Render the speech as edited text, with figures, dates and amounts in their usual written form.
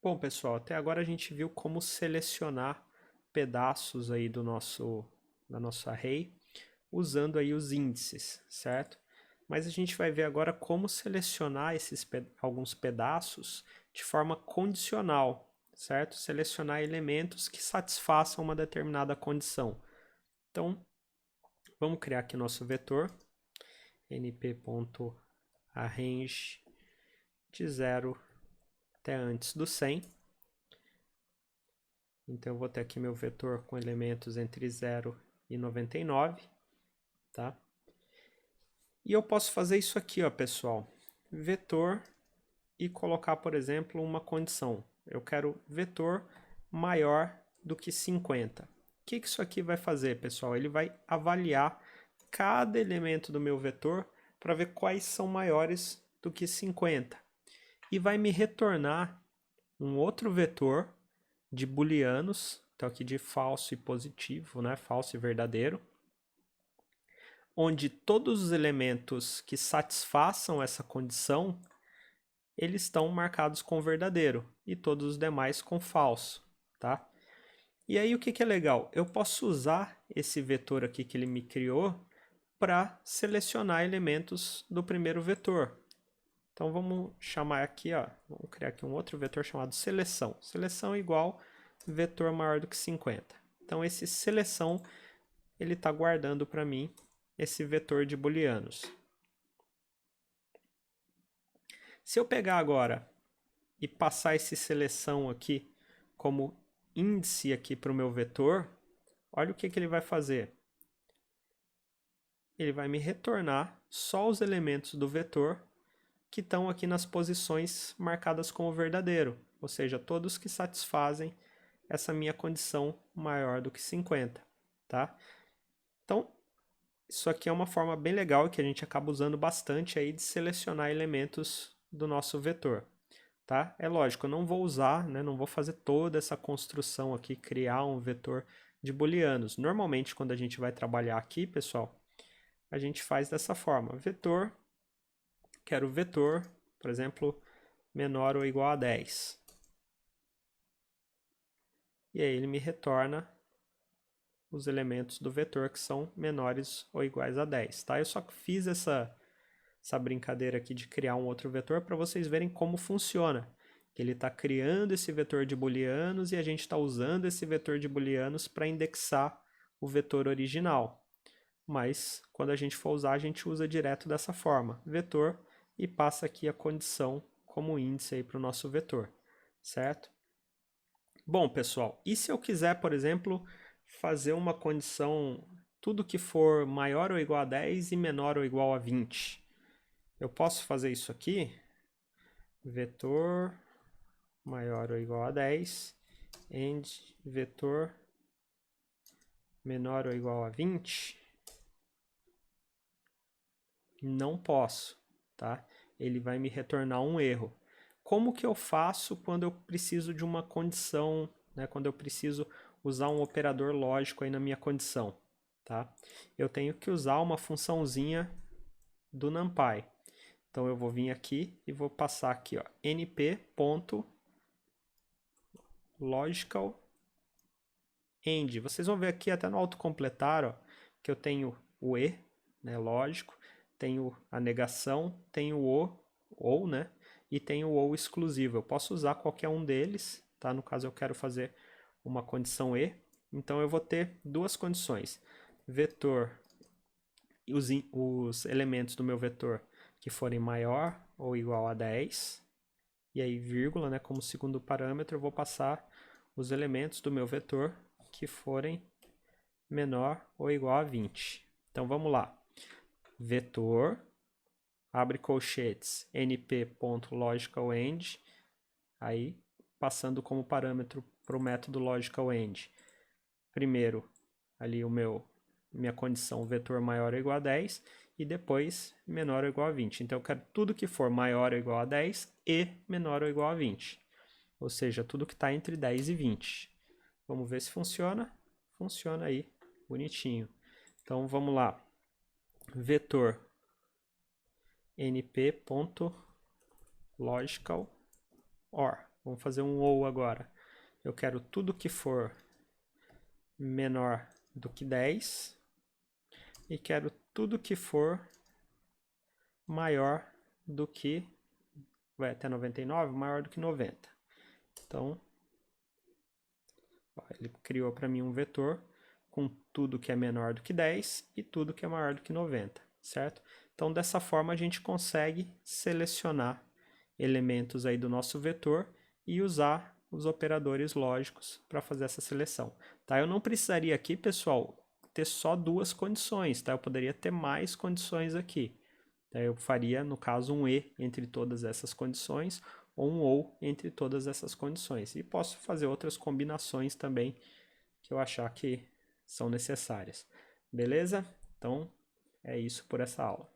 Bom, pessoal, até agora a gente viu como selecionar pedaços aí da nossa array usando aí os índices, certo? Mas a gente vai ver agora como selecionar alguns pedaços de forma condicional, certo? Selecionar elementos que satisfaçam uma determinada condição. Então, vamos criar aqui nosso vetor np.arrange de 0 até antes do 100. Então, eu vou ter aqui meu vetor com elementos entre 0 e 99, tá? E eu posso fazer isso aqui, ó, pessoal. Vetor e colocar, por exemplo, uma condição. Eu quero vetor maior do que 50. O que isso aqui vai fazer, pessoal? Ele vai avaliar cada elemento do meu vetor para ver quais são maiores do que 50. E vai me retornar um outro vetor de booleanos, então aqui de falso e positivo, né? Falso e verdadeiro, onde todos os elementos que satisfaçam essa condição, eles estão marcados com verdadeiro e todos os demais com falso, tá? E aí o que é legal? Eu posso usar esse vetor aqui que ele me criou para selecionar elementos do primeiro vetor. Então vamos chamar aqui, ó, vamos criar aqui um outro vetor chamado seleção. Seleção igual vetor maior do que 50. Então esse seleção, ele está guardando para mim esse vetor de booleanos. Se eu pegar agora e passar esse seleção aqui como índice aqui para o meu vetor, olha o que ele vai fazer. Ele vai me retornar só os elementos do vetor que estão aqui nas posições marcadas como verdadeiro, ou seja, todos que satisfazem essa minha condição maior do que 50, tá? Então, isso aqui é uma forma bem legal que a gente acaba usando bastante aí de selecionar elementos do nosso vetor, tá? É lógico, eu não vou usar, né, não vou fazer toda essa construção aqui, criar um vetor de booleanos. Normalmente, quando a gente vai trabalhar aqui, pessoal, a gente faz dessa forma. Vetor, quero vetor, por exemplo, menor ou igual a 10. E aí ele me retorna os elementos do vetor que são menores ou iguais a 10, tá? Eu só fiz essa brincadeira aqui de criar um outro vetor para vocês verem como funciona. Ele está criando esse vetor de booleanos e a gente está usando esse vetor de booleanos para indexar o vetor original. Mas quando a gente for usar, a gente usa direto dessa forma, vetor, e passa aqui a condição como índice para o nosso vetor, certo? Bom, pessoal, e se eu quiser, por exemplo, fazer uma condição, tudo que for maior ou igual a 10 e menor ou igual a 20? Eu posso fazer isso aqui, vetor maior ou igual a 10, and vetor menor ou igual a 20? Não posso, tá? Ele vai me retornar um erro. Como que eu faço quando eu preciso de uma condição, né? Quando eu preciso usar um operador lógico aí na minha condição, tá? Eu tenho que usar uma funçãozinha do NumPy. Então eu vou vir aqui e vou passar aqui, ó, np.logicalEnd. Vocês vão ver aqui até no autocompletar, ó, que eu tenho o e, né, lógico, tenho a negação, tenho o ou, né, e tenho o ou exclusivo. Eu posso usar qualquer um deles, tá? No caso eu quero fazer uma condição e, então eu vou ter duas condições. Vetor, os elementos do meu vetor que forem maior ou igual a 10, e aí vírgula, né, como segundo parâmetro, eu vou passar os elementos do meu vetor que forem menor ou igual a 20. Então vamos lá. Vetor, abre colchetes, np.logicalEnd, aí passando como parâmetro para o método logicalEnd. Primeiro, ali minha condição vetor maior ou igual a 10 e depois menor ou igual a 20. Então eu quero tudo que for maior ou igual a 10 e menor ou igual a 20. Ou seja, tudo que está entre 10 e 20. Vamos ver se funciona. Funciona aí, bonitinho. Então vamos lá. Vetor np.logicalOr. Vamos fazer um ou agora. Eu quero tudo que for menor do que 10 e quero tudo que for maior do que, vai até 99, maior do que 90. Então, ó, ele criou para mim um vetor com tudo que é menor do que 10 e tudo que é maior do que 90, certo? Então, dessa forma, a gente consegue selecionar elementos aí do nosso vetor e usar os operadores lógicos para fazer essa seleção. Tá? Eu não precisaria aqui, pessoal, ter só duas condições, tá? Eu poderia ter mais condições aqui. Eu faria, no caso, um e entre todas essas condições ou um ou entre todas essas condições. E posso fazer outras combinações também que eu achar que são necessárias. Beleza? Então, é isso por essa aula.